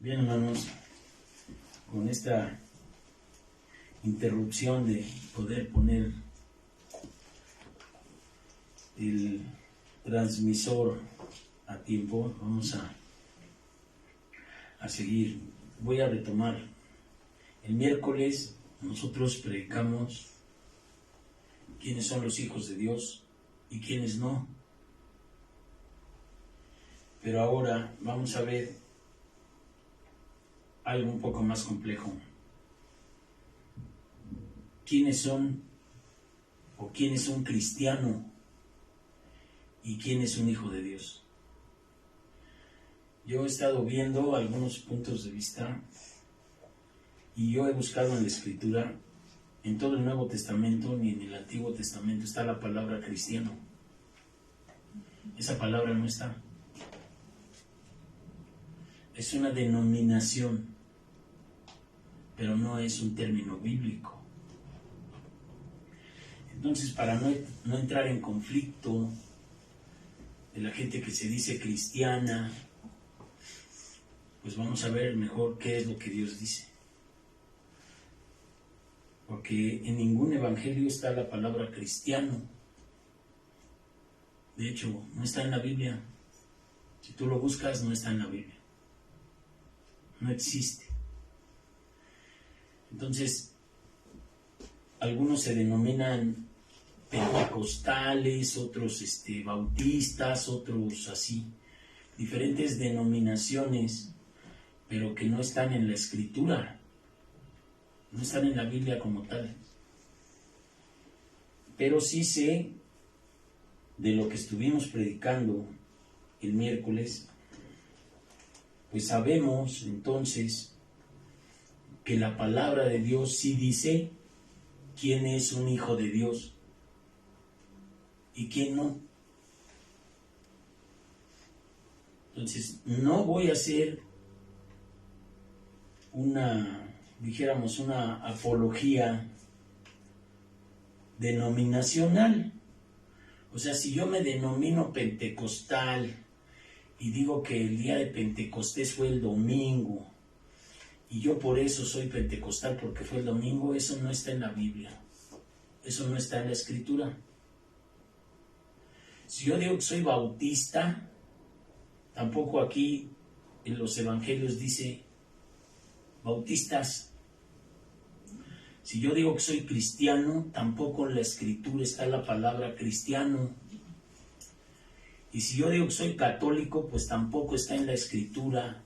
Bien, hermanos, con esta interrupción de poder poner el transmisor a tiempo, vamos a seguir. Voy a retomar. El miércoles nosotros predicamos quiénes son los hijos de Dios y quiénes no. Pero ahora vamos a ver algo un poco más complejo. ¿Quiénes son o quién es un cristiano y quién es un hijo de Dios? Yo he estado viendo algunos puntos de vista y yo he buscado en la Escritura, en todo el Nuevo Testamento ni en el Antiguo Testamento está la palabra cristiano. Esa palabra no está. Es una denominación, pero no es un término bíblico. Entonces, para no entrar en conflicto de la gente que se dice cristiana, pues vamos a ver mejor qué es lo que Dios dice. Porque en ningún evangelio está la palabra cristiano. De hecho, no está en la Biblia. Si tú lo buscas, no está en la Biblia. No existe. Entonces, algunos se denominan pentecostales, otros bautistas, otros así, diferentes denominaciones, pero que no están en la Escritura, no están en la Biblia como tal. Pero sí sé de lo que estuvimos predicando el miércoles, pues sabemos entonces que la palabra de Dios sí dice quién es un hijo de Dios y quién no. Entonces, no voy a hacer una apología denominacional. O sea, si yo me denomino pentecostal y digo que el día de Pentecostés fue el domingo y yo por eso soy pentecostal porque fue el domingo, eso no está en la Biblia. Eso no está en la Escritura. Si yo digo que soy bautista, tampoco aquí en los evangelios dice bautistas. Si yo digo que soy cristiano, tampoco en la Escritura está la palabra cristiano. Y si yo digo que soy católico, pues tampoco está en la Escritura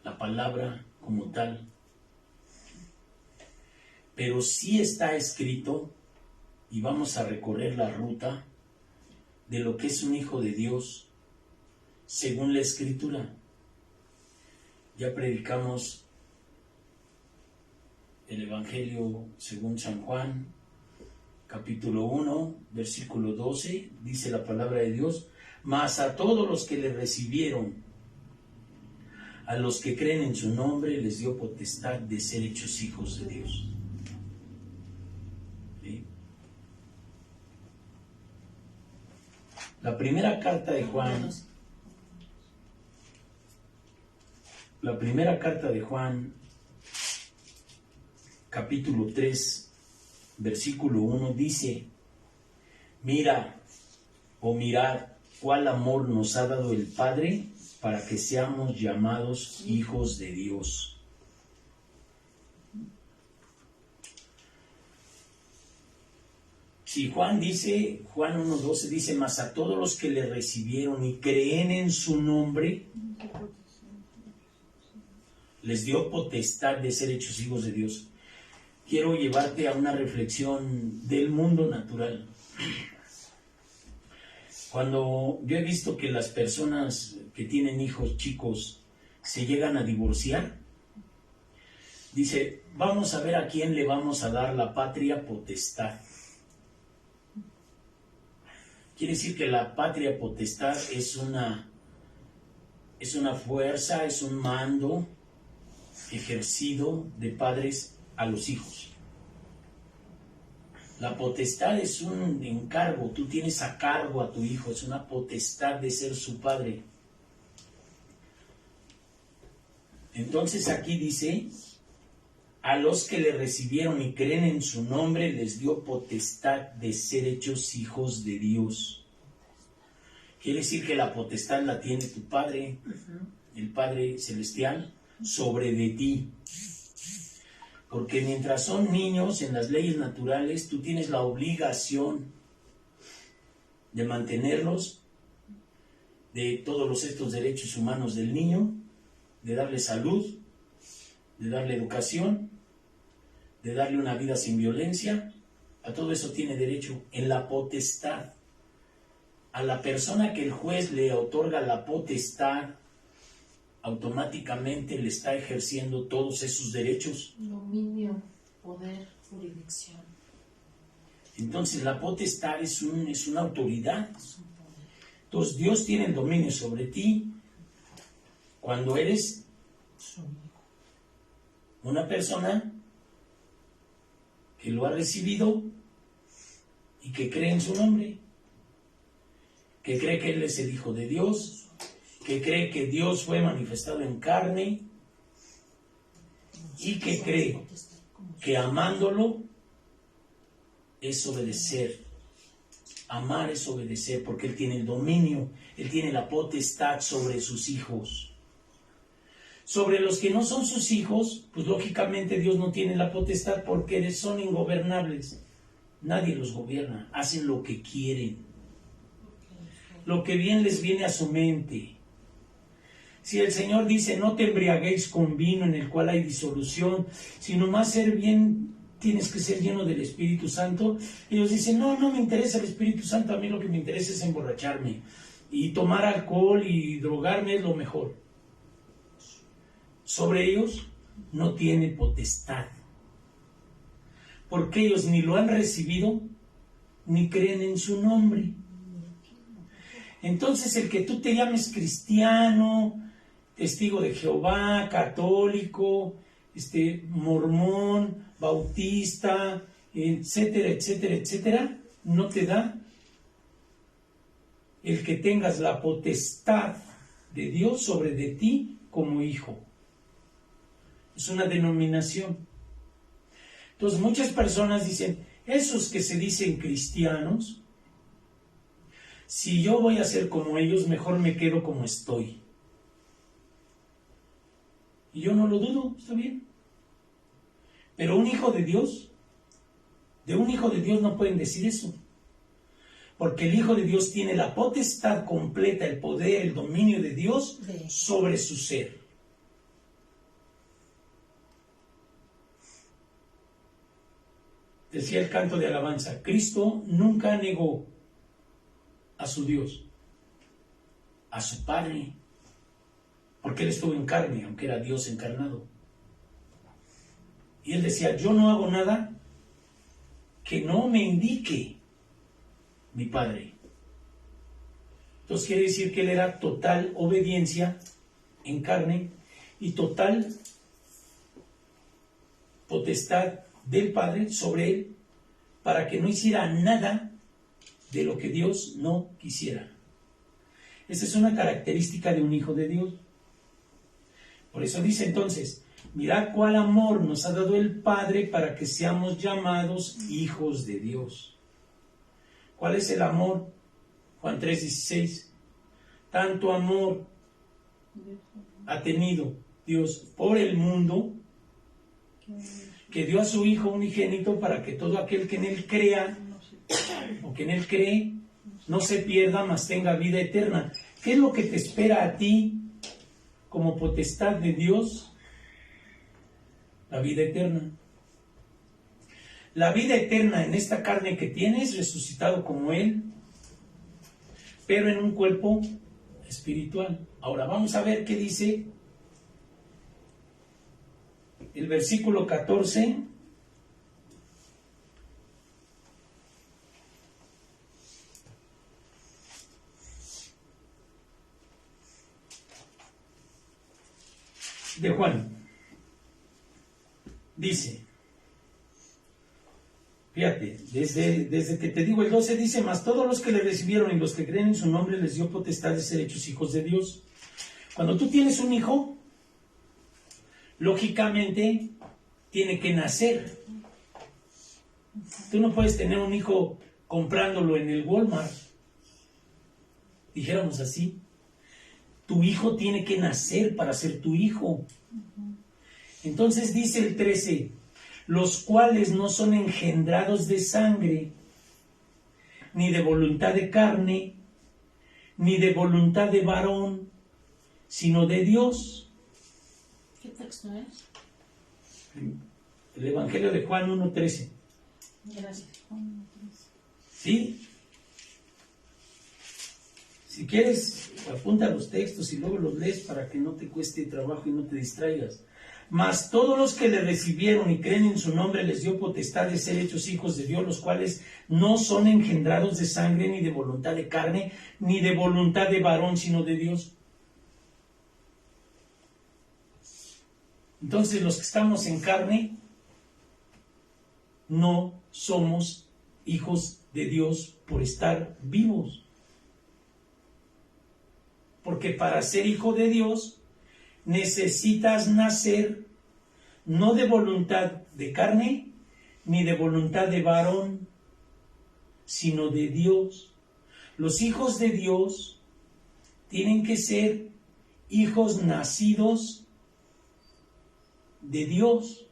la palabra como tal. Pero sí está escrito, y vamos a recorrer la ruta de lo que es un hijo de Dios según la Escritura. Ya predicamos el Evangelio según San Juan, capítulo 1, versículo 12, dice la palabra de Dios: mas a todos los que le recibieron, a los que creen en su nombre, les dio potestad de ser hechos hijos de Dios. ¿Sí? La primera carta de Juan, capítulo 3, versículo 1, dice: mirad cuál amor nos ha dado el Padre para que seamos llamados hijos de Dios. Si Juan 1:12 dice: mas a todos los que le recibieron y creen en su nombre, les dio potestad de ser hechos hijos de Dios. Quiero llevarte a una reflexión del mundo natural. Cuando yo he visto que las personas que tienen hijos chicos se llegan a divorciar, dice: vamos a ver a quién le vamos a dar la patria potestad. Quiere decir que la patria potestad es una fuerza, es un mando ejercido de padres a los hijos. La potestad es un encargo, tú tienes a cargo a tu hijo, es una potestad de ser su padre. Entonces aquí dice, a los que le recibieron y creen en su nombre les dio potestad de ser hechos hijos de Dios. Quiere decir que la potestad la tiene tu Padre, el Padre Celestial, sobre de ti. Porque mientras son niños en las leyes naturales, tú tienes la obligación de mantenerlos, de todos estos derechos humanos del niño, de darle salud, de darle educación, de darle una vida sin violencia. A todo eso tiene derecho en la potestad. A la persona que el juez le otorga la potestad, automáticamente le está ejerciendo todos esos derechos. Dominio, poder, jurisdicción. Entonces la potestad es una autoridad. Entonces Dios tiene el dominio sobre ti cuando eres una persona que lo ha recibido y que cree en su nombre, que cree que Él es el Hijo de Dios, que cree que Dios fue manifestado en carne y que cree que amándolo es obedecer. Amar es obedecer porque Él tiene el dominio, Él tiene la potestad sobre sus hijos. Sobre los que no son sus hijos, pues lógicamente Dios no tiene la potestad porque son ingobernables. Nadie los gobierna, hacen lo que quieren, lo que bien les viene a su mente. Si el Señor dice, no te embriaguéis con vino en el cual hay disolución, sino más ser bien, tienes que ser lleno del Espíritu Santo. Ellos dicen, no me interesa el Espíritu Santo, a mí lo que me interesa es emborracharme. Y tomar alcohol y drogarme es lo mejor. Sobre ellos no tiene potestad. Porque ellos ni lo han recibido, ni creen en su nombre. Entonces el que tú te llames cristiano, testigo de Jehová, católico, mormón, bautista, etcétera, etcétera, etcétera, no te da el que tengas la potestad de Dios sobre de ti como hijo. Es una denominación. Entonces muchas personas dicen, esos que se dicen cristianos, si yo voy a ser como ellos, mejor me quedo como estoy. Y yo no lo dudo, está bien. Pero un hijo de Dios, de un hijo de Dios no pueden decir eso. Porque el Hijo de Dios tiene la potestad completa, el poder, el dominio de Dios sobre su ser. Decía el canto de alabanza, Cristo nunca negó a su Dios, a su Padre, porque Él estuvo en carne, aunque era Dios encarnado. Y Él decía, yo no hago nada que no me indique mi Padre. Entonces quiere decir que Él era total obediencia en carne y total potestad del Padre sobre Él para que no hiciera nada de lo que Dios no quisiera. Esa es una característica de un hijo de Dios. Por eso dice entonces, mirad cuál amor nos ha dado el Padre para que seamos llamados hijos de Dios. ¿Cuál es el amor? Juan 3:16. Tanto amor ha tenido Dios por el mundo que dio a su Hijo unigénito para que todo aquel que en Él crea o que en Él cree no se pierda, mas tenga vida eterna. ¿Qué es lo que te espera a ti como potestad de Dios? La vida eterna. La vida eterna en esta carne que tienes, resucitado como Él, pero en un cuerpo espiritual. Ahora vamos a ver qué dice el versículo 14. De Juan. Dice, fíjate, desde que te digo el 12 dice, mas todos los que le recibieron y los que creen en su nombre les dio potestad de ser hechos hijos de Dios. Cuando tú tienes un hijo, lógicamente tiene que nacer. Tú no puedes tener un hijo comprándolo en el Walmart, dijéramos así. Tu hijo tiene que nacer para ser tu hijo. Entonces dice el 13, los cuales no son engendrados de sangre, ni de voluntad de carne, ni de voluntad de varón, sino de Dios. ¿Qué texto es? El Evangelio de Juan 1:13. Gracias. ¿Sí? Si quieres, apunta los textos y luego los lees para que no te cueste trabajo y no te distraigas. Mas todos los que le recibieron y creen en su nombre les dio potestad de ser hechos hijos de Dios, los cuales no son engendrados de sangre, ni de voluntad de carne, ni de voluntad de varón, sino de Dios. Entonces los que estamos en carne no somos hijos de Dios por estar vivos. Porque para ser hijo de Dios necesitas nacer no de voluntad de carne ni de voluntad de varón, sino de Dios. Los hijos de Dios tienen que ser hijos nacidos de Dios.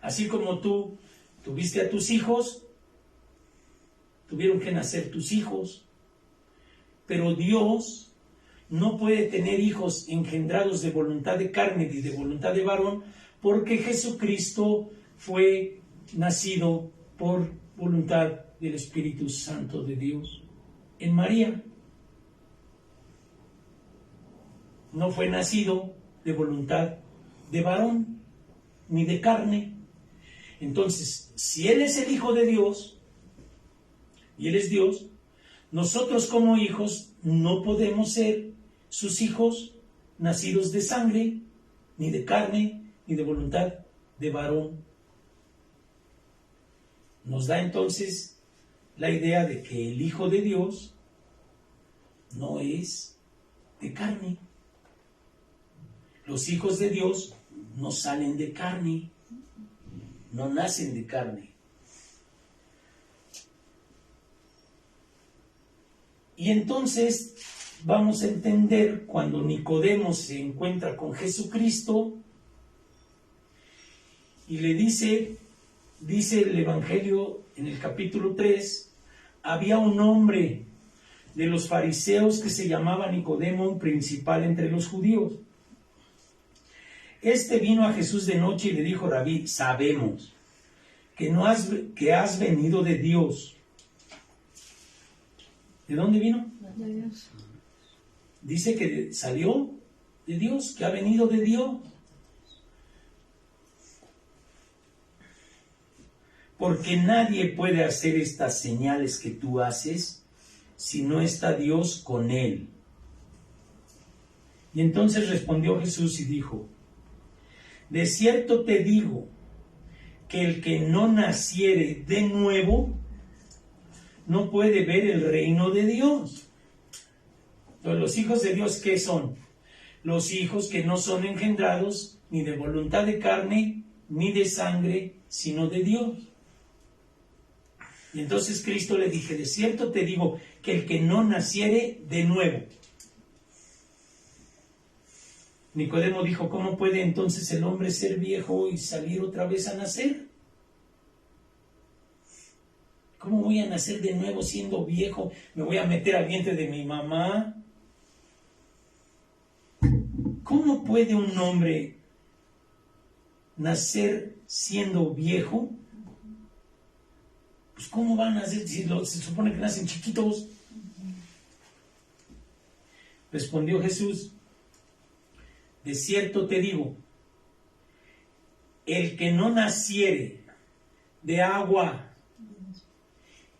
Así como tú tuviste a tus hijos, tuvieron que nacer tus hijos. Pero Dios no puede tener hijos engendrados de voluntad de carne ni de voluntad de varón, porque Jesucristo fue nacido por voluntad del Espíritu Santo de Dios en María. No fue nacido de voluntad de varón ni de carne. Entonces, si Él es el Hijo de Dios y Él es Dios, nosotros como hijos no podemos ser sus hijos nacidos de sangre, ni de carne, ni de voluntad de varón. Nos da entonces la idea de que el Hijo de Dios no es de carne. Los hijos de Dios no salen de carne, no nacen de carne. Y entonces vamos a entender cuando Nicodemo se encuentra con Jesucristo y le dice el Evangelio en el capítulo 3, había un hombre de los fariseos que se llamaba Nicodemo, un principal entre los judíos. Este vino a Jesús de noche y le dijo: Rabí, sabemos que has venido de Dios. ¿De dónde vino? De Dios. Dice que salió de Dios, que ha venido de Dios. Porque nadie puede hacer estas señales que tú haces si no está Dios con él. Y entonces respondió Jesús y dijo: de cierto te digo que el que no naciere de nuevo no puede ver el reino de Dios. Entonces, los hijos de Dios, ¿qué son? Los hijos que no son engendrados ni de voluntad de carne ni de sangre, sino de Dios. Y entonces Cristo le dije: de cierto te digo que el que no naciere de nuevo. Nicodemo dijo: ¿cómo puede entonces el hombre ser viejo y salir otra vez a nacer? ¿Cómo voy a nacer de nuevo siendo viejo? ¿Me voy a meter al vientre de mi mamá? ¿Cómo puede un hombre nacer siendo viejo? Pues ¿cómo van a nacer si se supone que nacen chiquitos? Respondió Jesús: de cierto te digo, el que no naciere de agua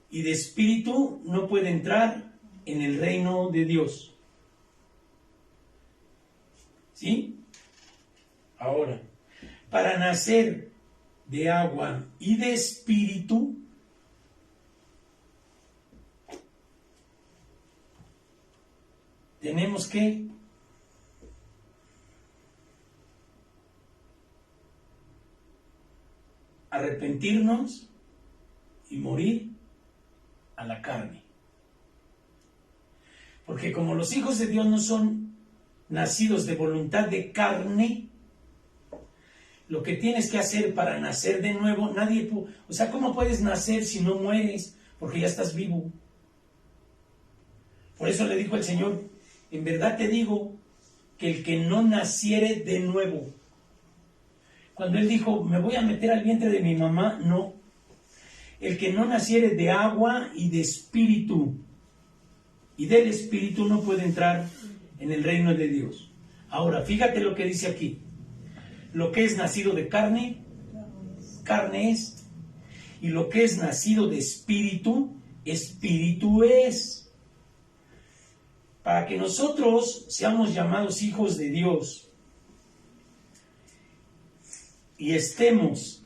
y de espíritu no puede entrar en el reino de Dios. ¿Sí? Ahora, para nacer de agua y de espíritu, tenemos que arrepentirnos y morir a la carne. Porque como los hijos de Dios no son nacidos de voluntad de carne, lo que tienes que hacer para nacer de nuevo, o sea, ¿cómo puedes nacer si no mueres? Porque ya estás vivo. Por eso le dijo el Señor, en verdad te digo que el que no naciere de nuevo. Cuando Él dijo, me voy a meter al vientre de mi mamá, no. El que no naciere de agua y de espíritu, y del espíritu no puede entrar en el reino de Dios. Ahora, fíjate lo que dice aquí. Lo que es nacido de carne, carne es. Y lo que es nacido de espíritu, espíritu es. Para que nosotros seamos llamados hijos de Dios y estemos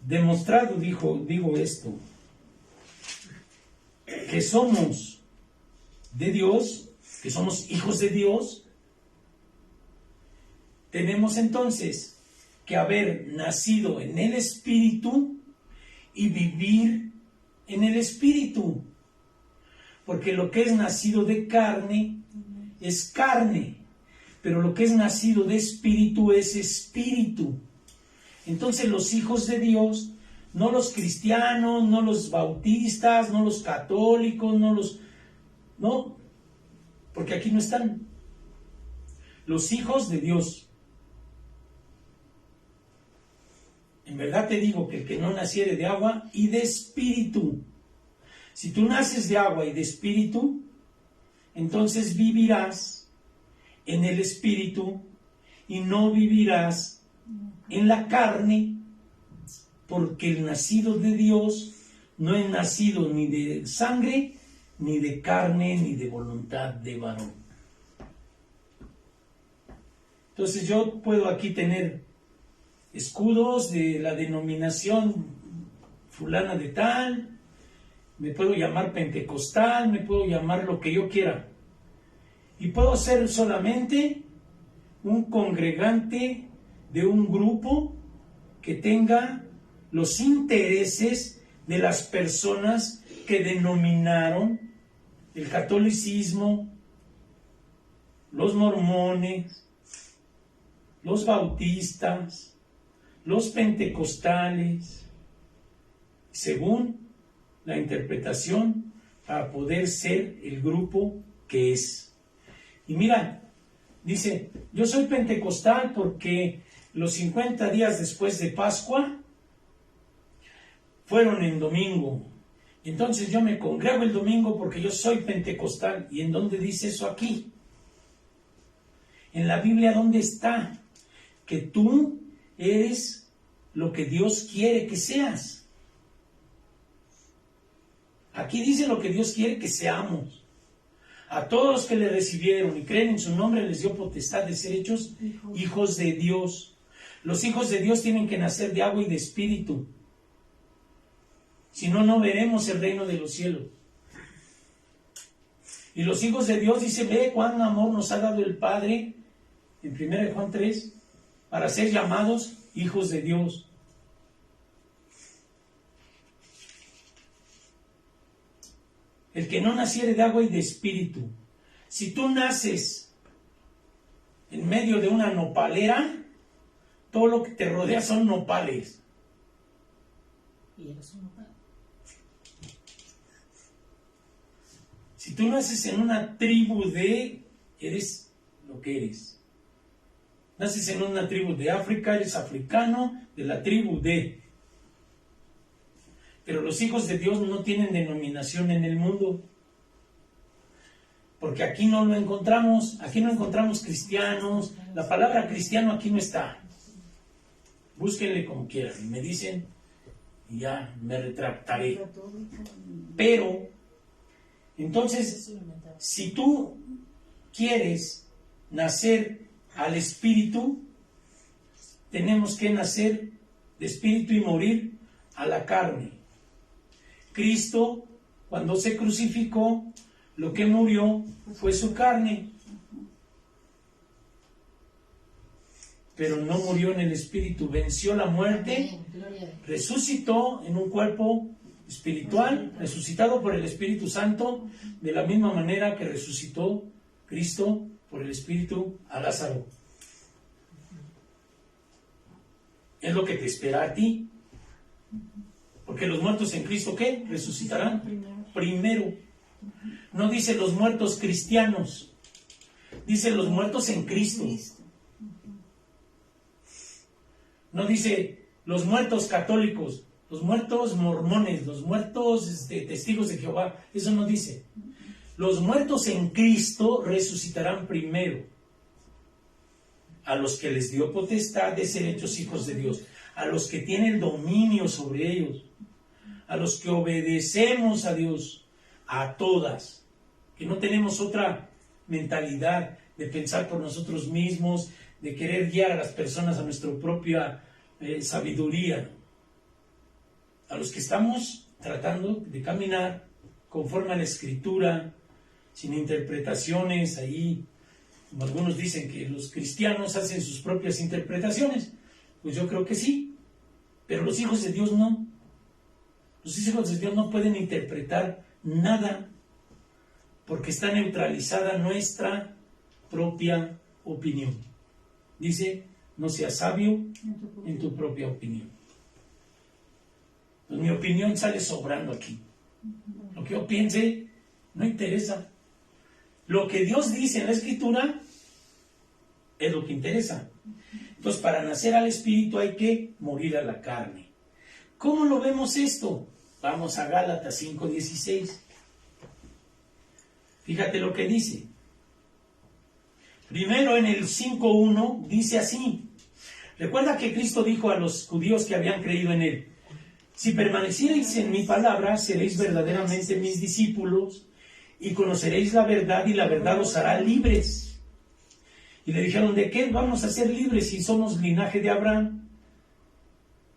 demostrado, digo esto, que somos de Dios, que somos hijos de Dios, tenemos entonces que haber nacido en el Espíritu y vivir en el Espíritu. Porque lo que es nacido de carne es carne, pero lo que es nacido de espíritu es espíritu. Entonces los hijos de Dios, no los cristianos, no los bautistas, no los católicos, no, porque aquí no están. Los hijos de Dios. En verdad te digo que el que no naciere de agua y de espíritu. Si tú naces de agua y de espíritu, entonces vivirás en el espíritu y no vivirás en la carne, porque el nacido de Dios no es nacido ni de sangre, ni de carne, ni de voluntad de varón. Entonces yo puedo aquí tener escudos de la denominación fulana de tal, me puedo llamar pentecostal, me puedo llamar lo que yo quiera, y puedo ser solamente un congregante de un grupo que tenga los intereses de las personas que denominaron el catolicismo, los mormones, los bautistas, los pentecostales, según la interpretación, para poder ser el grupo que es. Y mira, dice, yo soy pentecostal porque los 50 días después de Pascua fueron en domingo. Entonces yo me congrego el domingo porque yo soy pentecostal. ¿Y en dónde dice eso aquí? En la Biblia, ¿dónde está? Que tú eres lo que Dios quiere que seas. Aquí dice lo que Dios quiere que seamos. A todos los que le recibieron y creen en su nombre les dio potestad de ser hechos hijos de Dios. Los hijos de Dios tienen que nacer de agua y de espíritu. Si no, no veremos el reino de los cielos. Y los hijos de Dios, dice, ve cuán amor nos ha dado el Padre, en 1 Juan 3, para ser llamados hijos de Dios. El que no naciere de agua y de espíritu. Si tú naces en medio de una nopalera, todo lo que te rodea son nopales. ¿Y eres un nopal? Si tú naces en una tribu eres lo que eres. Naces en una tribu de África, eres africano, de la tribu de. Pero los hijos de Dios no tienen denominación en el mundo. Porque aquí no lo encontramos, aquí no encontramos cristianos. La palabra cristiano aquí no está. Búsquenle como quieran. Y me dicen, y ya me retractaré. Pero, entonces, si tú quieres nacer al espíritu, tenemos que nacer de espíritu y morir a la carne. Cristo, cuando se crucificó, lo que murió fue su carne. pero no murió en el espíritu, venció la muerte, Amén. Gloria a Dios. resucitó en un cuerpo espiritual, resucitado por el Espíritu Santo, de la misma manera que resucitó Cristo por el Espíritu a Lázaro. Es lo que te espera a ti. Porque los muertos en Cristo, ¿qué? Resucitarán primero. No dice los muertos cristianos, dice los muertos en Cristo. No dice los muertos católicos, los muertos mormones, los muertos testigos de Jehová. Eso no dice. Los muertos en Cristo resucitarán primero. A los que les dio potestad de ser hechos hijos de Dios, a los que tienen dominio sobre ellos, a los que obedecemos a Dios, a todas, que no tenemos otra mentalidad de pensar por nosotros mismos, de querer guiar a las personas a nuestra propia sabiduría, a los que estamos tratando de caminar conforme a la Escritura, sin interpretaciones ahí. Como algunos dicen que los cristianos hacen sus propias interpretaciones, pues yo creo que sí, pero los hijos de Dios no. Los hijos de Dios no pueden interpretar nada porque está neutralizada nuestra propia opinión. Dice, no seas sabio en tu propia opinión. Pues mi opinión sale sobrando aquí. Lo que yo piense no interesa. Lo que Dios dice en la Escritura es lo que interesa. Entonces, para nacer al Espíritu hay que morir a la carne. ¿Cómo lo vemos esto? Vamos a Gálatas 5:16. Fíjate lo que dice. Primero en el 5:1 dice así. Recuerda que Cristo dijo a los judíos que habían creído en Él: si permaneciereis en mi palabra, seréis verdaderamente mis discípulos y conoceréis la verdad y la verdad os hará libres. Y le dijeron, ¿de qué vamos a ser libres si somos linaje de Abraham?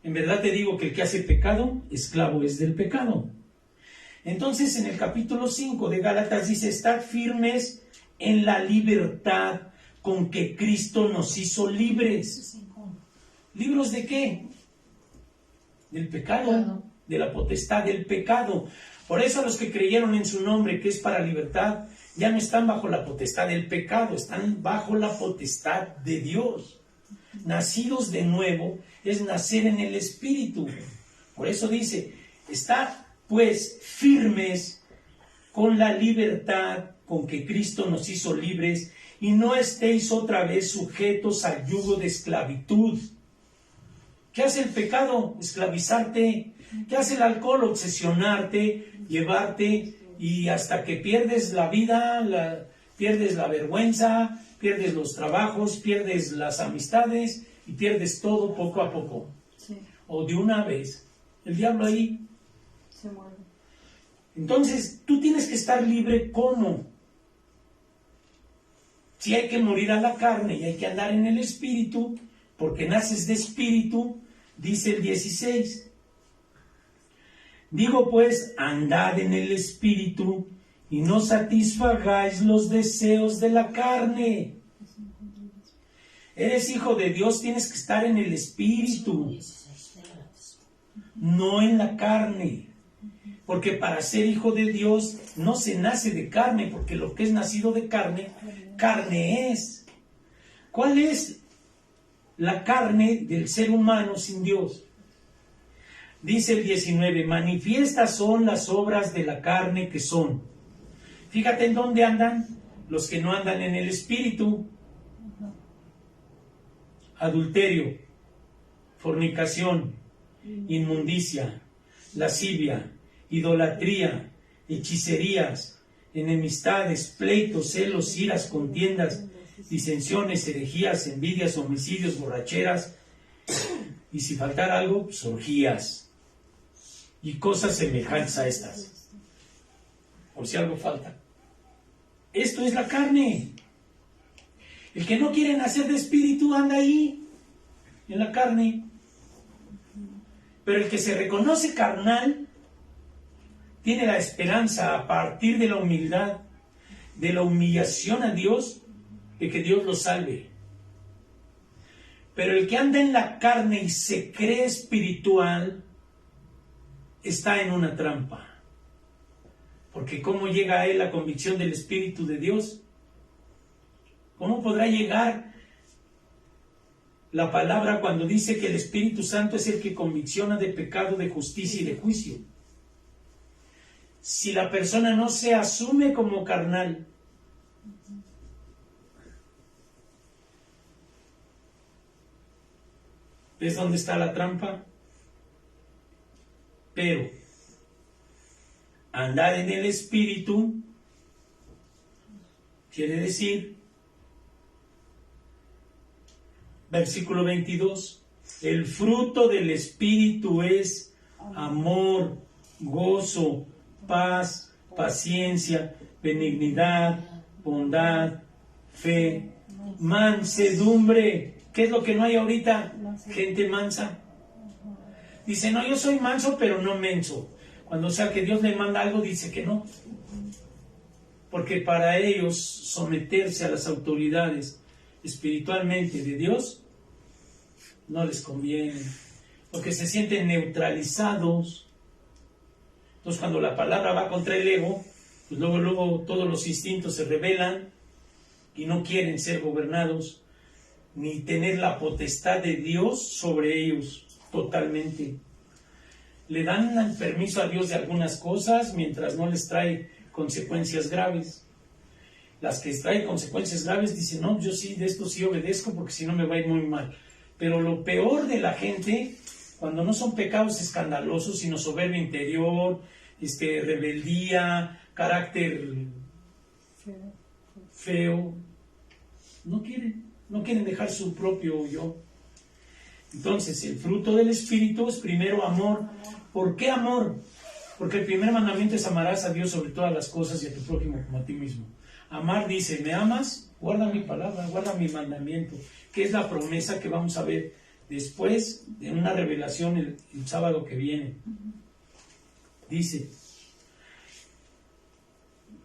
En verdad te digo que el que hace pecado, esclavo es del pecado. Entonces en el capítulo 5 de Gálatas dice, estad firmes en la libertad con que Cristo nos hizo libres. ¿Libros de qué? Del pecado, de la potestad del pecado. Por eso los que creyeron en su nombre, que es para libertad, ya no están bajo la potestad del pecado, están bajo la potestad de Dios. Nacidos de nuevo es nacer en el Espíritu. Por eso dice, estad pues firmes con la libertad con que Cristo nos hizo libres y no estéis otra vez sujetos al yugo de esclavitud. ¿Qué hace el pecado? Esclavizarte. ¿Qué hace el alcohol? Obsesionarte, llevarte y hasta que pierdes la vida, pierdes la vergüenza, pierdes los trabajos, pierdes las amistades y pierdes todo poco a poco. Sí. O de una vez. El diablo ahí. Se mueve. Entonces, tú tienes que estar libre. ¿Cómo? Si hay que morir a la carne y hay que andar en el Espíritu, porque naces de Espíritu, dice el 16. Digo pues, andad en el Espíritu y no satisfagáis los deseos de la carne. Eres hijo de Dios, tienes que estar en el Espíritu, no en la carne. Porque para ser hijo de Dios no se nace de carne, porque lo que es nacido de carne, carne es. ¿Cuál es la carne del ser humano sin Dios? Dice el 19, manifiestas son las obras de la carne que son. Fíjate en dónde andan los que no andan en el Espíritu. Adulterio, fornicación, inmundicia, lascivia, idolatría, hechicerías, enemistades, pleitos, celos, iras, contiendas, disensiones, herejías, envidias, homicidios, borracheras, y si faltara algo, pues orgías y cosas semejantes a estas, por si algo falta. Esto es la carne. El que no quiere nacer de espíritu anda ahí, en la carne. Pero el que se reconoce carnal tiene la esperanza a partir de la humildad, de la humillación a Dios, de que Dios lo salve. Pero el que anda en la carne y se cree espiritual está en una trampa. Porque ¿cómo llega a él la convicción del Espíritu de Dios? ¿Cómo podrá llegar la palabra cuando dice que el Espíritu Santo es el que convicciona de pecado, de justicia y de juicio? Si la persona no se asume como carnal, ¿ves dónde está la trampa? Pero andar en el Espíritu quiere decir, versículo 22, el fruto del Espíritu es amor, gozo, paz, paciencia, benignidad, bondad, fe, mansedumbre. ¿Qué es lo que no hay ahorita? Gente mansa. Dice, no, yo soy manso, pero no menso. Cuando sea que Dios le manda algo, dice que no. Porque para ellos someterse a las autoridades espiritualmente de Dios no les conviene. Porque se sienten neutralizados. Entonces cuando la palabra va contra el ego, pues luego todos los instintos se rebelan y no quieren ser gobernados ni tener la potestad de Dios sobre ellos totalmente. Le dan el permiso a Dios de algunas cosas mientras no les trae consecuencias graves. Las que traen consecuencias graves dicen, no, yo sí, de esto sí obedezco porque si no me va a ir muy mal. Pero lo peor de la gente, cuando no son pecados escandalosos, sino soberbia interior, rebeldía, carácter feo, no quieren dejar su propio yo. Entonces, el fruto del Espíritu es primero amor. ¿Por qué amor? Porque el primer mandamiento es amarás a Dios sobre todas las cosas y a tu prójimo como a ti mismo. Amar dice, ¿me amas? Guarda mi palabra, guarda mi mandamiento, que es la promesa que vamos a ver después de una revelación el sábado que viene. Dice,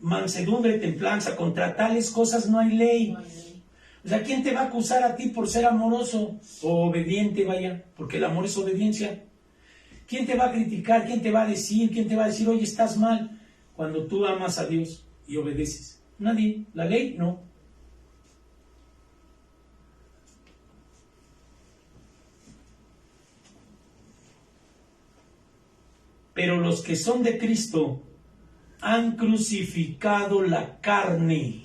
mansedumbre, templanza, contra tales cosas no hay ley. O sea, ¿quién te va a acusar a ti por ser amoroso o obediente, vaya? Porque el amor es obediencia. ¿Quién te va a criticar? ¿Quién te va a decir? ¿Quién te va a decir, oye, estás mal? Cuando tú amas a Dios y obedeces. Nadie. La ley, no. Pero los que son de Cristo han crucificado la carne.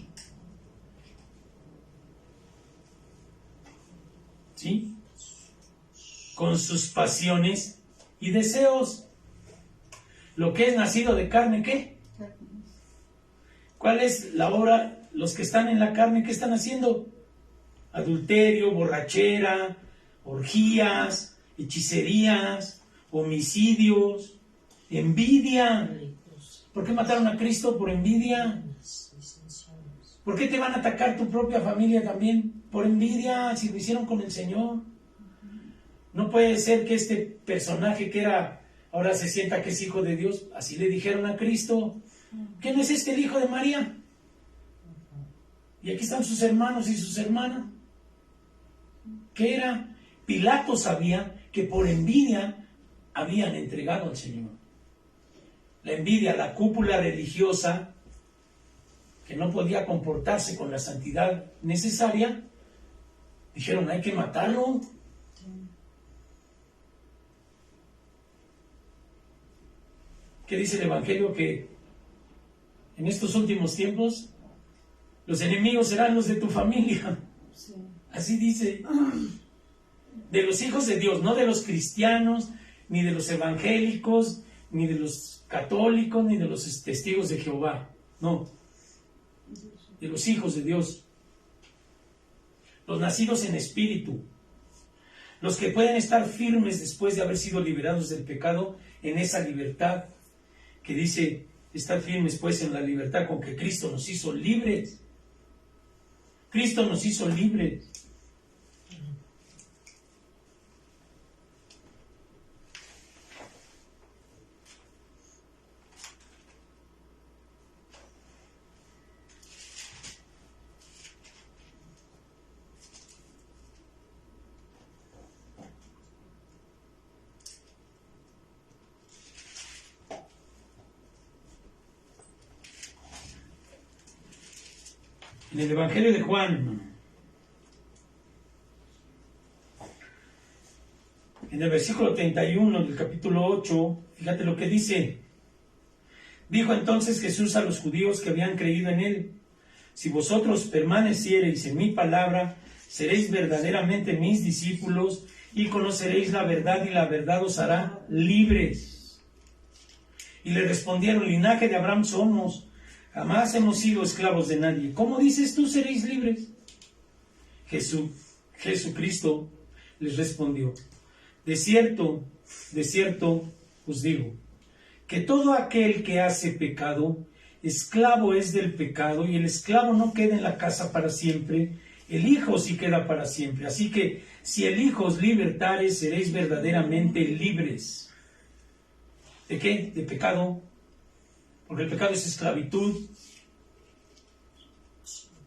¿Sí? Con sus pasiones y deseos. Lo que es nacido de carne, ¿qué? ¿Cuál es la obra? Los que están en la carne, ¿qué están haciendo? Adulterio, borrachera, orgías, hechicerías, homicidios, envidia. ¿Por qué mataron a Cristo? Por envidia. ¿Por qué te van a atacar tu propia familia también? Por envidia, si lo hicieron con el Señor. No puede ser que este personaje que ahora se sienta que es hijo de Dios, así le dijeron a Cristo, ¿que no es el hijo de María? Y aquí están sus hermanos y sus hermanas. ¿Qué era? Pilato sabía que por envidia habían entregado al Señor. La envidia, la cúpula religiosa, que no podía comportarse con la santidad necesaria, dijeron, hay que matarlo. ¿Qué dice el Evangelio? Que en estos últimos tiempos los enemigos serán los de tu familia. Sí. Así dice. De los hijos de Dios, no de los cristianos, ni de los evangélicos, ni de los católicos, ni de los testigos de Jehová. No. De los hijos de Dios. Los nacidos en espíritu. Los que pueden estar firmes después de haber sido liberados del pecado en esa libertad. Que dice, estar firmes pues en la libertad con que Cristo nos hizo libres. Cristo nos hizo libres. En el Evangelio de Juan, en el versículo 31 del capítulo 8, fíjate lo que dice. Dijo entonces Jesús a los judíos que habían creído en él: si vosotros permaneciereis en mi palabra, seréis verdaderamente mis discípulos y conoceréis la verdad, y la verdad os hará libres. Y le respondieron: linaje de Abraham somos, jamás hemos sido esclavos de nadie. ¿Cómo dices tú seréis libres? Jesucristo les respondió: de cierto os digo, que todo aquel que hace pecado, esclavo es del pecado, y el esclavo no queda en la casa para siempre, el Hijo sí queda para siempre. Así que si el Hijo os libertare, seréis verdaderamente libres. ¿De qué? De pecado. Porque el pecado es esclavitud.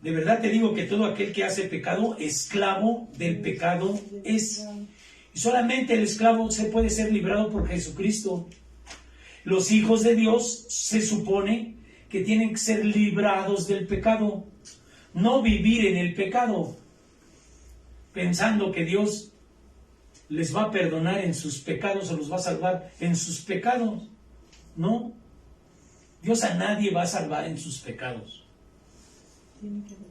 De verdad te digo que todo aquel que hace pecado, esclavo del pecado es. Y solamente el esclavo se puede ser librado por Jesucristo. Los hijos de Dios se supone que tienen que ser librados del pecado. No vivir en el pecado, pensando que Dios les va a perdonar en sus pecados o los va a salvar en sus pecados. No, Dios a nadie va a salvar en sus pecados.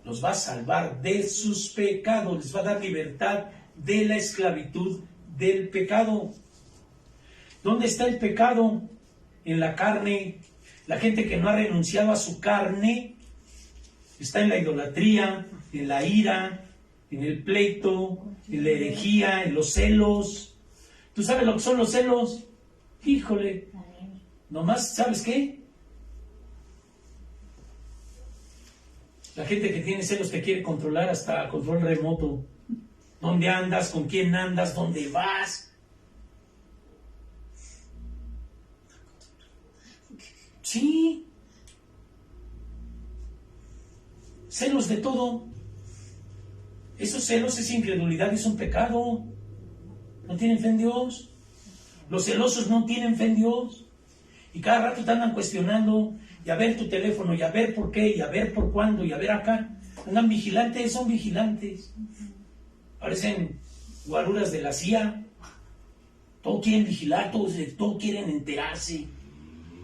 Los va a salvar de sus pecados, les va a dar libertad de la esclavitud del pecado. ¿Dónde está el pecado? En la carne. La gente que no ha renunciado a su carne está en la idolatría, en la ira, en el pleito, en la herejía, en los celos. ¿Tú sabes lo que son los celos? Híjole, nomás, ¿sabes qué? La gente que tiene celos te quiere controlar hasta a control remoto. ¿Dónde andas? ¿Con quién andas? ¿Dónde vas? Sí. Celos de todo. Esos celos es incredulidad y es un pecado. No tienen fe en Dios. Los celosos no tienen fe en Dios. Y cada rato te andan cuestionando, y a ver tu teléfono, y a ver por qué, y a ver por cuándo, y a ver acá. Andan vigilantes, son vigilantes. Parecen guaruras de la CIA. Todos quieren vigilar, todos quieren enterarse.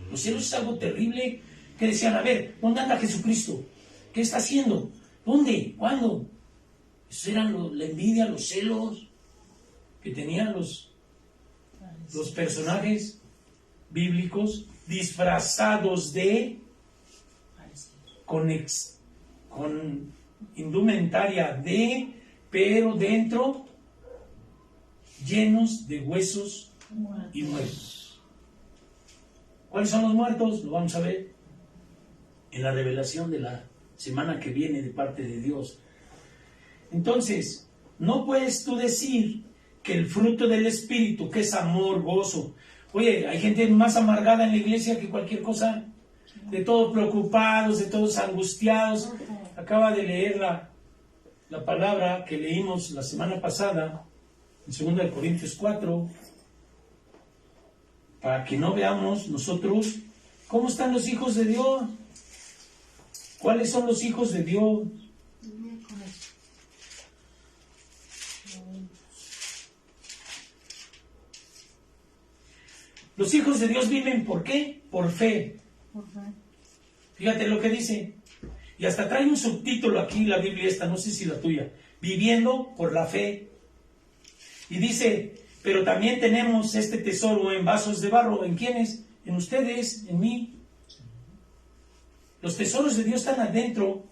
Los celos es algo terrible. Que decían: a ver, ¿dónde anda Jesucristo? ¿Qué está haciendo? ¿Dónde? ¿Cuándo? Esos eran la envidia, los celos que tenían los personajes bíblicos disfrazados de con indumentaria de, pero dentro llenos de huesos y muertos. ¿Cuáles son los muertos? Lo vamos a ver en la revelación de la semana que viene de parte de Dios. Entonces, no puedes tú decir que el fruto del Espíritu, que es amor, gozo. Oye, hay gente más amargada en la iglesia que cualquier cosa, de todos preocupados, de todos angustiados. Acaba de leer la palabra que leímos la semana pasada, en 2 Corintios 4, para que no veamos nosotros cómo están los hijos de Dios. ¿Cuáles son los hijos de Dios? Los hijos de Dios viven ¿por qué? Por fe. Fíjate lo que dice. Y hasta trae un subtítulo aquí la Biblia esta, no sé si la tuya. Viviendo por la fe. Y dice: pero también tenemos este tesoro en vasos de barro. ¿En quiénes? En ustedes, en mí. Los tesoros de Dios están adentro,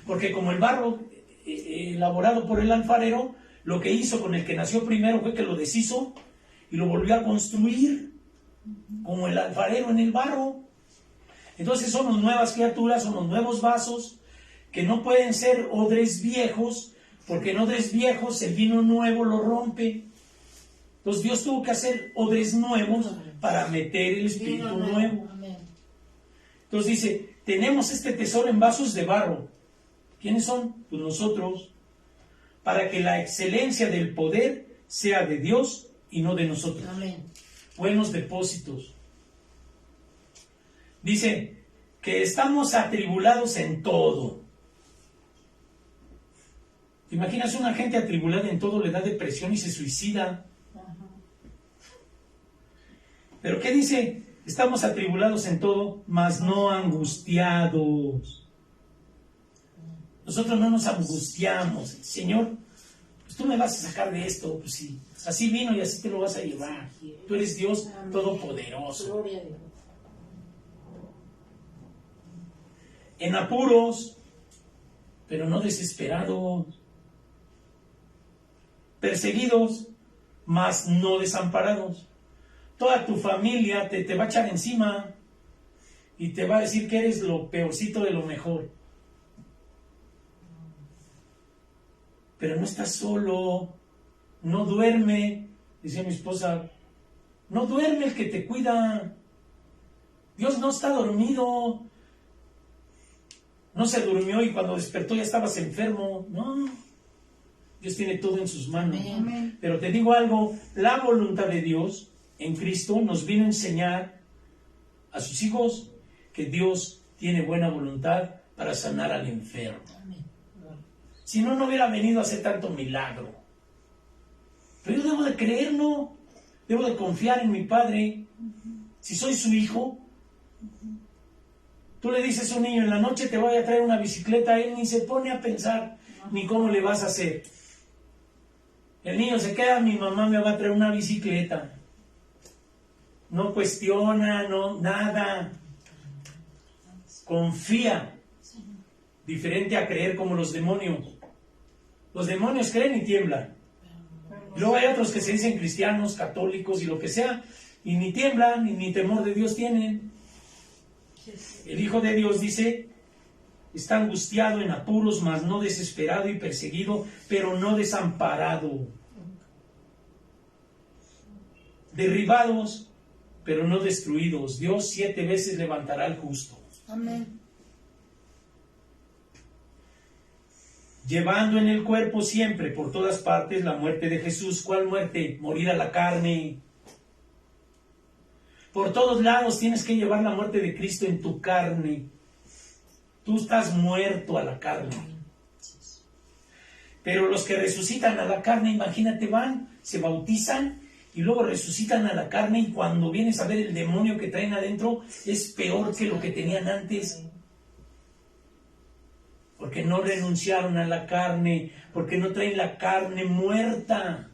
porque como el barro elaborado por el alfarero, lo que hizo con el que nació primero fue que lo deshizo y lo volvió a construir, como el alfarero en el barro. Entonces somos nuevas criaturas, somos nuevos vasos, que no pueden ser odres viejos, porque en odres viejos el vino nuevo lo rompe. Entonces Dios tuvo que hacer odres nuevos para meter el espíritu nuevo. Entonces dice: tenemos este tesoro en vasos de barro. ¿Quiénes son? Pues nosotros. Para que la excelencia del poder sea de Dios y no de nosotros. Amén. Buenos depósitos. Dice que estamos atribulados en todo. ¿Te imaginas una gente atribulada en todo, le da depresión y se suicida? ¿Pero qué dice? Estamos atribulados en todo, mas no angustiados. Nosotros no nos angustiamos. Señor, pues tú me vas a sacar de esto. Pues sí, así vino y así te lo vas a llevar. Tú eres Dios todopoderoso. Gloria a Dios. En apuros, pero no desesperados. Perseguidos, mas no desamparados. Toda tu familia te va a echar encima y te va a decir que eres lo peorcito de lo mejor. Pero no estás solo, no duerme, decía mi esposa, no duerme el que te cuida. Dios no está dormido. No se durmió y cuando despertó ya estabas enfermo. No, Dios tiene todo en sus manos. Amén. Pero te digo algo, la voluntad de Dios en Cristo nos vino a enseñar a sus hijos que Dios tiene buena voluntad para sanar al enfermo. Amén. Si no, no hubiera venido a hacer tanto milagro. Pero yo debo de creer, ¿no? Debo de confiar en mi Padre. Si soy su hijo, tú le dices a un niño, en la noche te voy a traer una bicicleta, él ni se pone a pensar ni cómo le vas a hacer. El niño se queda, mi mamá me va a traer una bicicleta. No cuestiona, no, nada. Confía. Diferente a creer como los demonios. Los demonios creen y tiemblan. Y luego hay otros que se dicen cristianos, católicos y lo que sea, y ni tiemblan, ni temor de Dios tienen. El Hijo de Dios dice, está angustiado en apuros, mas no desesperado y perseguido, pero no desamparado. Derribados, pero no destruidos. Dios 7 veces levantará al justo. Amén. Llevando en el cuerpo siempre, por todas partes, la muerte de Jesús. ¿Cuál muerte? Morir a la carne. Por todos lados tienes que llevar la muerte de Cristo en tu carne. Tú estás muerto a la carne. Pero los que resucitan a la carne, imagínate, van, se bautizan y luego resucitan a la carne, y cuando vienes a ver el demonio que traen adentro, es peor que lo que tenían antes. Porque no renunciaron a la carne, porque no traen la carne muerta.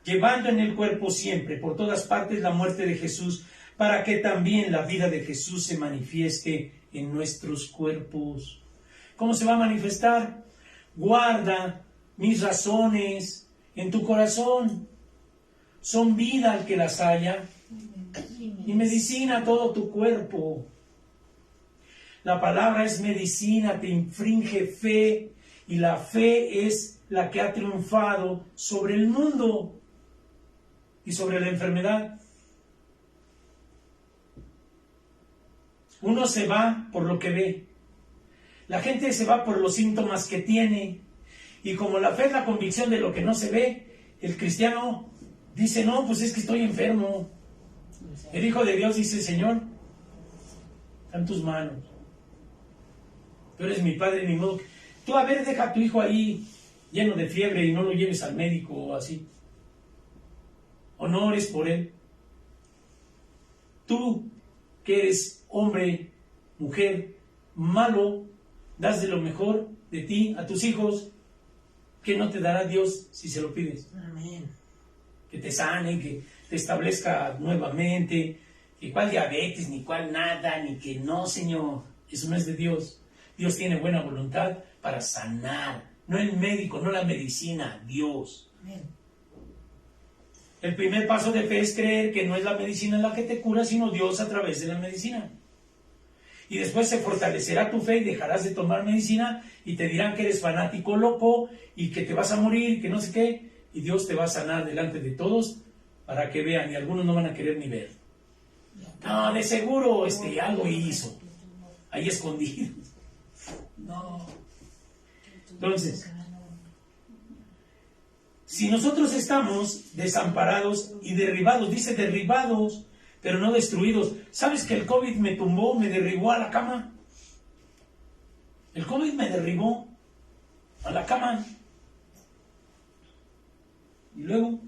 Llevando en el cuerpo siempre, por todas partes, la muerte de Jesús, para que también la vida de Jesús se manifieste en nuestros cuerpos. ¿Cómo se va a manifestar? Guarda mis razones en tu corazón. Son vida al que las haya, y medicina a todo tu cuerpo. La palabra es medicina, te infringe fe, y la fe es la que ha triunfado sobre el mundo y sobre la enfermedad. Uno se va por lo que ve. La gente se va por los síntomas que tiene. Y como la fe es la convicción de lo que no se ve, el cristiano dice, no, pues es que estoy enfermo. El Hijo de Dios dice, Señor, está en tus manos. Tú eres mi Padre, ni modo. Tú, a ver, deja a tu hijo ahí lleno de fiebre y no lo lleves al médico o así. O no ores por él. Tú, que eres hombre, mujer, malo, das de lo mejor de ti a tus hijos. ¿Qué no te dará Dios si se lo pides? Amén. Que te sane, que te establezca nuevamente, que cuál diabetes, ni cuál nada, ni que no, Señor. Eso no es de Dios. Dios tiene buena voluntad para sanar. No el médico, no la medicina, Dios. Amén. El primer paso de fe es creer que no es la medicina la que te cura, sino Dios a través de la medicina. Y después se fortalecerá tu fe y dejarás de tomar medicina y te dirán que eres fanático loco y que te vas a morir y que no sé qué. Y Dios te va a sanar delante de todos para que vean, y algunos no van a querer ni ver. No, de seguro algo hizo ahí escondido. No. Entonces, si nosotros estamos desamparados y derribados, dice derribados, pero no destruidos. ¿Sabes que el COVID me tumbó, me derribó a la cama? El COVID me derribó a la cama. Y luego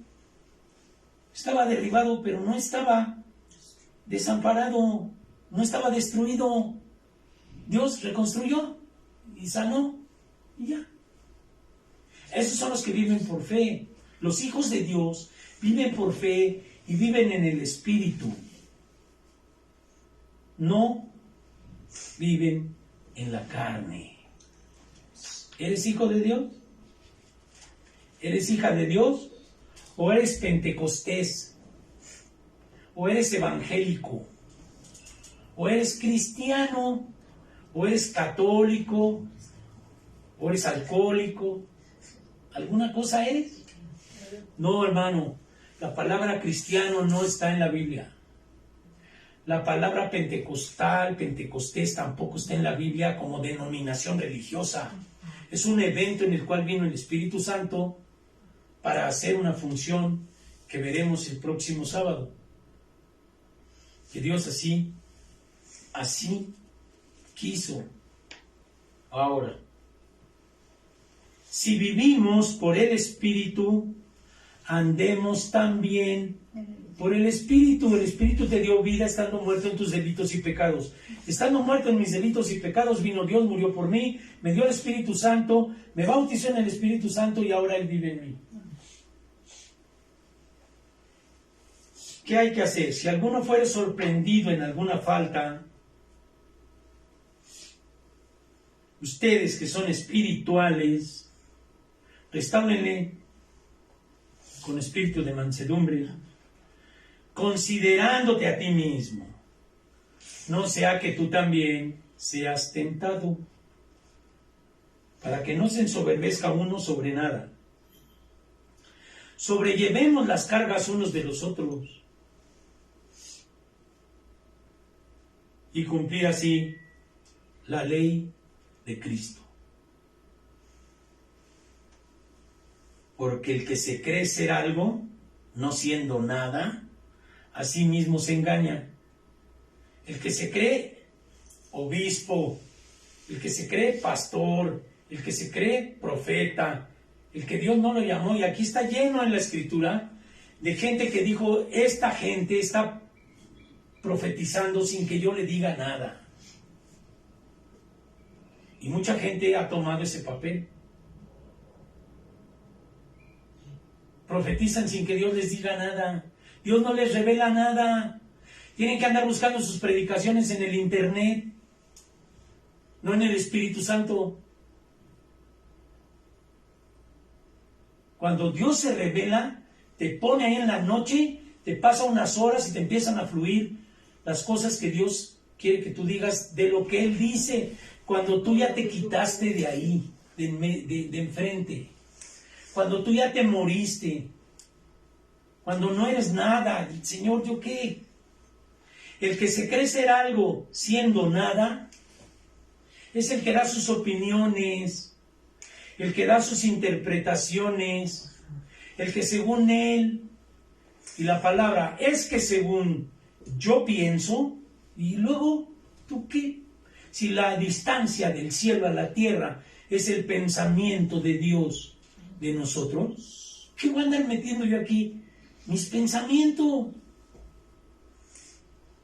estaba derribado, pero no estaba desamparado, no estaba destruido. Dios reconstruyó y sanó y ya. Esos son los que viven por fe. Los hijos de Dios viven por fe y viven en el Espíritu. No viven en la carne. ¿Eres hijo de Dios? ¿Eres hija de Dios? ¿O eres pentecostés? ¿O eres evangélico? ¿O eres cristiano? ¿O eres católico? ¿O eres alcohólico? ¿Alguna cosa eres? No, hermano, la palabra cristiano no está en la Biblia. La palabra pentecostal, pentecostés tampoco está en la Biblia como denominación religiosa. Es un evento en el cual vino el Espíritu Santo para hacer una función que veremos el próximo sábado. Que Dios así quiso. Ahora, si vivimos por el Espíritu, andemos también por el Espíritu. El Espíritu te dio vida estando muerto en tus delitos y pecados. Estando muerto en mis delitos y pecados, vino Dios, murió por mí, me dio el Espíritu Santo, me bautizó en el Espíritu Santo y ahora Él vive en mí. ¿Qué hay que hacer? Si alguno fuere sorprendido en alguna falta, ustedes que son espirituales, restáurenle con espíritu de mansedumbre, considerándote a ti mismo, no sea que tú también seas tentado, para que no se ensoberbezca uno sobre nada. Sobrellevemos las cargas unos de los otros y cumplir así la ley de Cristo. Porque el que se cree ser algo, no siendo nada, a sí mismo se engaña. El que se cree obispo, el que se cree pastor, el que se cree profeta, el que Dios no lo llamó, y aquí está lleno en la Escritura de gente que dijo, esta gente está profetizando sin que yo le diga nada. Y mucha gente ha tomado ese papel. Profetizan sin que Dios les diga nada. Dios no les revela nada. Tienen que andar buscando sus predicaciones en el internet, no en el Espíritu Santo. Cuando Dios se revela, te pone ahí en la noche, te pasa unas horas y te empiezan a fluir las cosas que Dios quiere que tú digas de lo que Él dice. Cuando tú ya te quitaste de ahí, de enfrente. Cuando tú ya te moriste. Cuando no eres nada. Señor, ¿yo qué? El que se cree ser algo siendo nada, es el que da sus opiniones, el que da sus interpretaciones, el que según él, y la palabra es que según yo pienso, y luego, ¿tú qué? Si la distancia del cielo a la tierra es el pensamiento de Dios de nosotros, ¿qué voy a andar metiendo yo aquí? Mis pensamientos.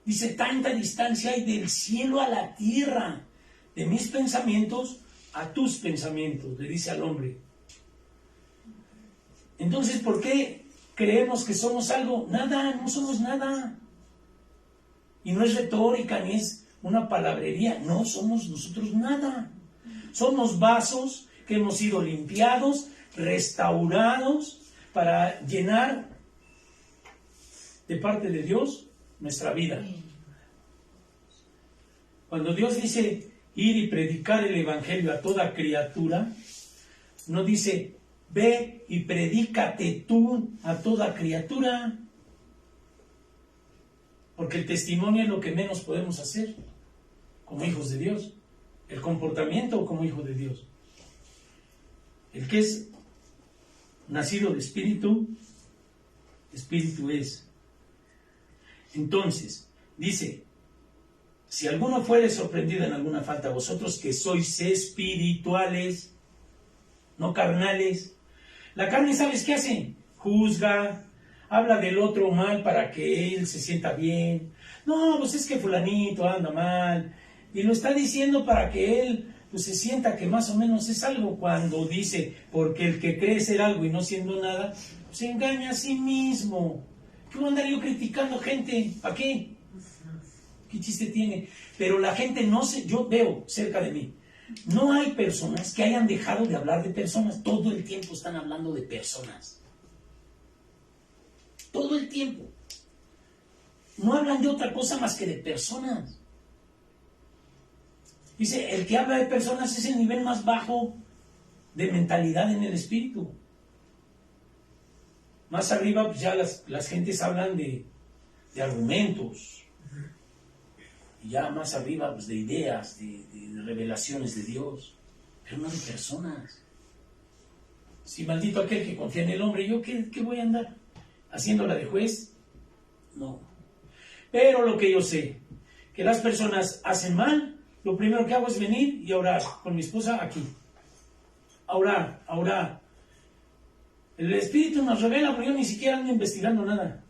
Dice, tanta distancia hay del cielo a la tierra, de mis pensamientos a tus pensamientos, le dice al hombre. Entonces, ¿por qué creemos que somos algo? Nada, no somos nada. Y no es retórica, ni es una palabrería, no somos nosotros nada. Somos vasos que hemos sido limpiados, restaurados, para llenar de parte de Dios nuestra vida. Cuando Dios dice ir y predicar el evangelio a toda criatura, no dice ve y predícate tú a toda criatura, porque el testimonio es lo que menos podemos hacer como hijos de Dios, el comportamiento como hijo de Dios. El que es nacido de espíritu, espíritu es. Entonces, dice, Si alguno fuere sorprendido en alguna falta, vosotros que sois espirituales, no carnales. La carne, ¿sabes qué hace? Juzga, habla del otro mal para que él se sienta bien. No, pues es que fulanito anda mal. Y lo está diciendo para que él pues, se sienta que más o menos es algo. Cuando dice, porque el que cree ser algo y no siendo nada, se engaña a sí mismo. ¿Qué voy a andar yo criticando gente? ¿Para qué? ¿Qué chiste tiene? Pero la gente no se... Yo veo cerca de mí, no hay personas que hayan dejado de hablar de personas. Todo el tiempo están hablando de personas. Todo el tiempo. No hablan de otra cosa más que de personas. Dice, el que habla de personas es el nivel más bajo de mentalidad en el espíritu. Más arriba, pues ya las gentes hablan de argumentos. Y ya más arriba, pues de ideas, de revelaciones de Dios. Pero no de personas. Si maldito aquel que confía en el hombre, ¿yo qué voy a andar? ¿Haciéndola de juez? No. Pero lo que yo sé, que las personas hacen mal, lo primero que hago es venir y orar con mi esposa aquí. A orar. El Espíritu nos revela, porque yo ni siquiera ando investigando nada.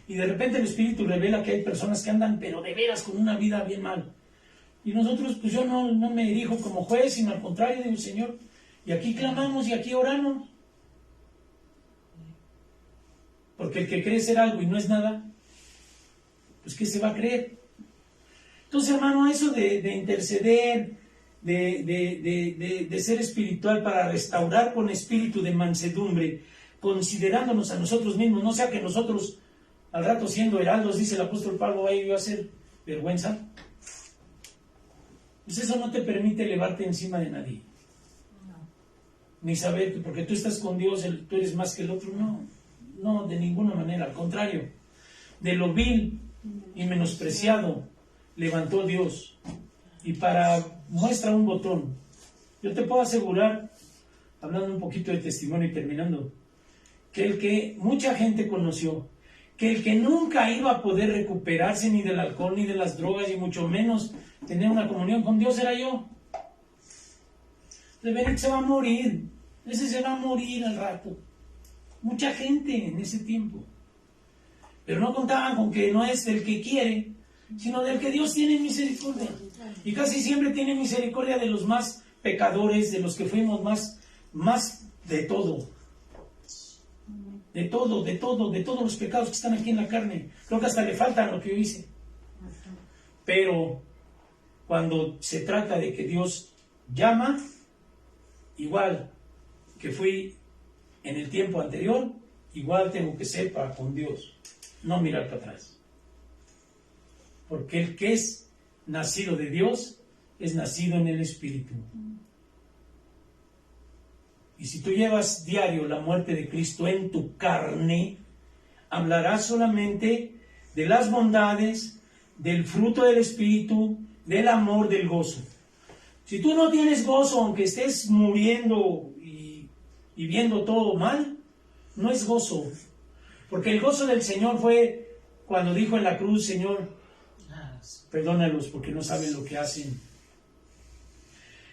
Y de repente el Espíritu revela que hay personas que andan, pero de veras, con una vida bien mal. Y nosotros, pues yo no me dirijo como juez, sino al contrario, digo, Señor, y aquí clamamos y aquí oramos. Porque el que cree ser algo y no es nada, pues ¿qué se va a creer? Entonces, hermano, eso de interceder, de ser espiritual para restaurar con espíritu de mansedumbre, considerándonos a nosotros mismos, no sea que nosotros, al rato siendo heraldos, dice el apóstol Pablo, vaya a hacer vergüenza. Pues eso no te permite elevarte encima de nadie. Ni saber que porque tú estás con Dios, tú eres más que el otro. No, de ninguna manera. Al contrario, de lo vil y menospreciado levantó Dios. Y para muestra un botón, yo te puedo asegurar, hablando un poquito de testimonio y terminando, que el que mucha gente conoció, que el que nunca iba a poder recuperarse ni del alcohol ni de las drogas y mucho menos tener una comunión con Dios era yo. De ver, se va a morir, ese se va a morir al rato. Mucha gente en ese tiempo. Pero no contaban con que no es del que quiere, sino del que Dios tiene misericordia. Y casi siempre tiene misericordia de los más pecadores, de los que fuimos más de todo. De todos los pecados que están aquí en la carne. Creo que hasta le faltan lo que yo hice. Pero cuando se trata de que Dios llama, igual que fui en el tiempo anterior, igual tengo que ser para con Dios, no mirar para atrás. Porque el que es nacido de Dios es nacido en el Espíritu. Y si tú llevas diario la muerte de Cristo en tu carne, hablarás solamente de las bondades, del fruto del Espíritu, del amor, del gozo. Si tú no tienes gozo, aunque estés muriendo y viendo todo mal, no es gozo. Porque el gozo del Señor fue cuando dijo en la cruz, Señor, perdónalos porque no saben lo que hacen.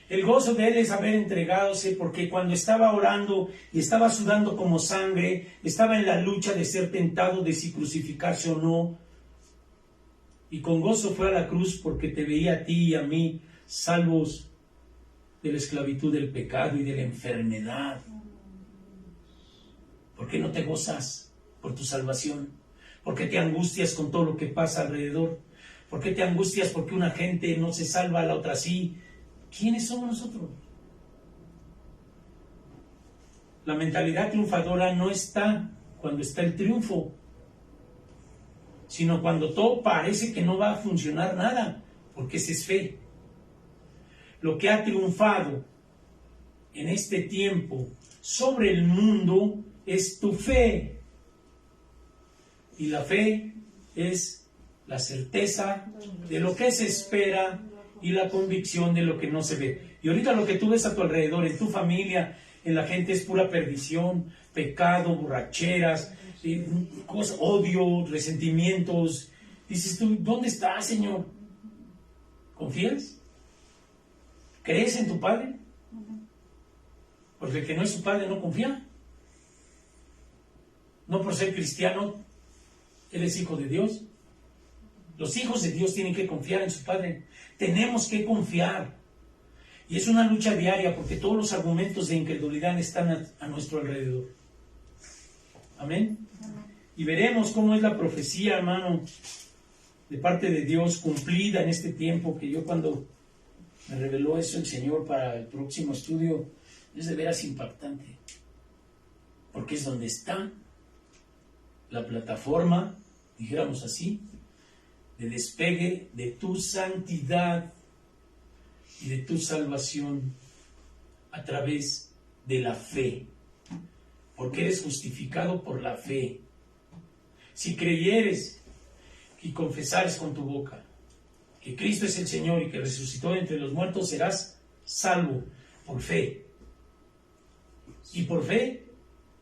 El gozo de Él es haber entregadose, porque cuando estaba orando y estaba sudando como sangre, estaba en la lucha de ser tentado de si crucificarse o no. Y con gozo fue a la cruz porque te veía a ti y a mí salvos de la esclavitud del pecado y de la enfermedad. ¿Por qué no te gozas por tu salvación? ¿Por qué te angustias con todo lo que pasa alrededor? ¿Por qué te angustias porque una gente no se salva, la otra sí? ¿Quiénes somos nosotros? La mentalidad triunfadora no está cuando está el triunfo, sino cuando todo parece que no va a funcionar nada, porque esa es fe. Lo que ha triunfado en este tiempo sobre el mundo es tu fe. Y la fe es la certeza de lo que se espera y la convicción de lo que no se ve. Y ahorita lo que tú ves a tu alrededor, en tu familia, en la gente, es pura perdición, pecado, borracheras, odio, resentimientos. Dices tú, ¿dónde está, Señor? ¿Confías? ¿Crees en tu padre? Porque el que no es su padre no confía. No por ser cristiano, él es hijo de Dios. Los hijos de Dios tienen que confiar en su padre. Tenemos que confiar. Y es una lucha diaria porque todos los argumentos de incredulidad están a nuestro alrededor. Amén. Y veremos cómo es la profecía, hermano, de parte de Dios cumplida en este tiempo, que yo cuando me reveló eso el Señor para el próximo estudio, es de veras impactante. Porque es donde está la plataforma, dijéramos así, de despegue de tu santidad y de tu salvación a través de la fe. Porque eres justificado por la fe. Si creyeres y confesares con tu boca que Cristo es el Señor y que resucitó de entre los muertos, serás salvo por fe. Y por fe,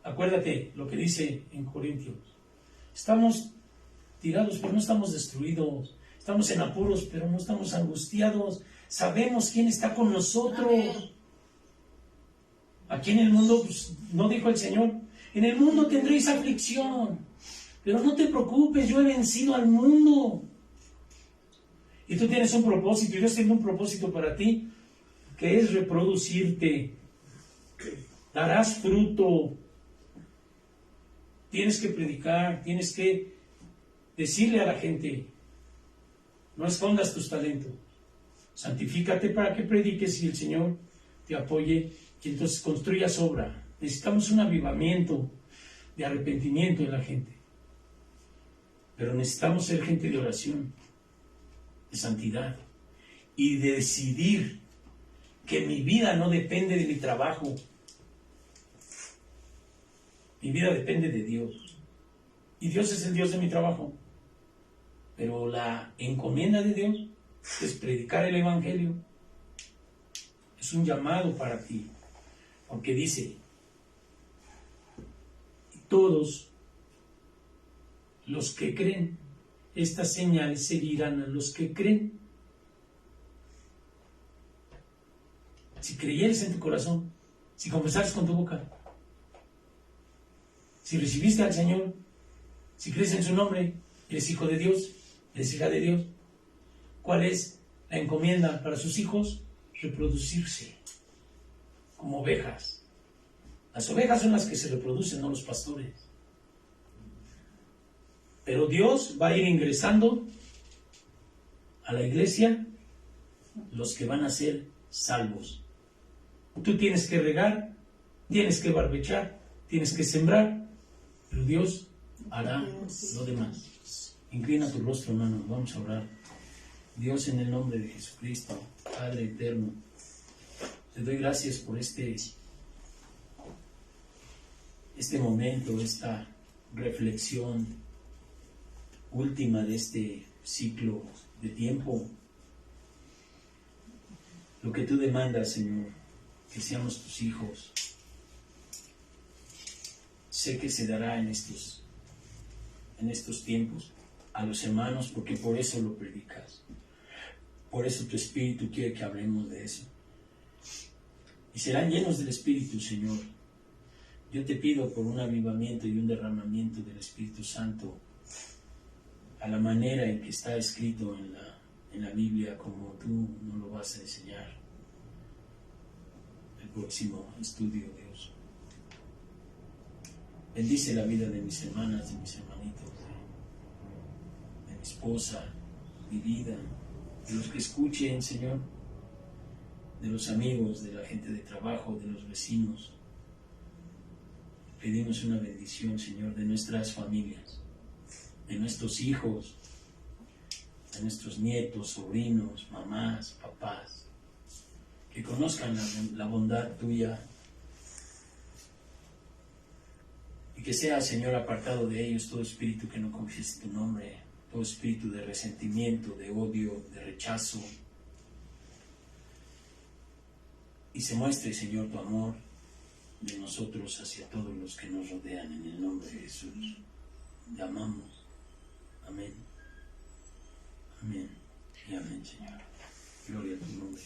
acuérdate lo que dice en Corintios. Estamos tirados, pero no estamos destruidos. Estamos en apuros, pero no estamos angustiados. Sabemos quién está con nosotros. Aquí en el mundo, pues, no dijo el Señor, en el mundo tendréis aflicción, pero no te preocupes, yo he vencido al mundo. Y tú tienes un propósito, y Dios tiene un propósito para ti, que es reproducirte. Darás fruto. Tienes que predicar, tienes que decirle a la gente, no escondas tus talentos. Santifícate para que prediques y el Señor te apoye y entonces construyas obra. Necesitamos un avivamiento de arrepentimiento en la gente. Pero necesitamos ser gente de oración, de santidad y de decidir que mi vida no depende de mi trabajo. Mi vida depende de Dios. Y Dios es el Dios de mi trabajo. Pero la encomienda de Dios es predicar el Evangelio. Es un llamado para ti. Porque dice, todos los que creen, estas señales seguirán a los que creen. Si creyeres en tu corazón, si confesares con tu boca, si recibiste al Señor, si crees en su nombre, eres hijo de Dios, eres hija de Dios. ¿Cuál es la encomienda para sus hijos? Reproducirse como ovejas. Las ovejas son las que se reproducen, no los pastores. Pero Dios va a ir ingresando a la iglesia los que van a ser salvos. Tú tienes que regar, tienes que barbechar, tienes que sembrar, pero Dios hará lo demás. Inclina tu rostro, hermano, vamos a orar. Dios, en el nombre de Jesucristo, Padre eterno, te doy gracias por este momento, esta reflexión última de este ciclo de tiempo. Lo que tú demandas, Señor, que seamos tus hijos, sé que se dará en estos tiempos a los hermanos, porque por eso lo predicas. Por eso tu Espíritu quiere que hablemos de eso. Y serán llenos del Espíritu, Señor. Yo te pido por un avivamiento y un derramamiento del Espíritu Santo a la manera en que está escrito en la Biblia, como tú nos lo vas a enseñar el próximo estudio, Dios. Bendice la vida de mis hermanas, de mis hermanitos, de mi esposa, mi vida, de los que escuchen, Señor, de los amigos, de la gente de trabajo, de los vecinos. Pedimos una bendición, Señor, de nuestras familias, de nuestros hijos, de nuestros nietos, sobrinos, mamás, papás, que conozcan la bondad tuya y que sea, Señor, apartado de ellos todo espíritu que no confiese tu nombre, todo espíritu de resentimiento, de odio, de rechazo, y se muestre, Señor, tu amor de nosotros hacia todos los que nos rodean, en el nombre de Jesús. Te amamos. Amén. Amén. Y amén, Señor. Gloria a tu nombre.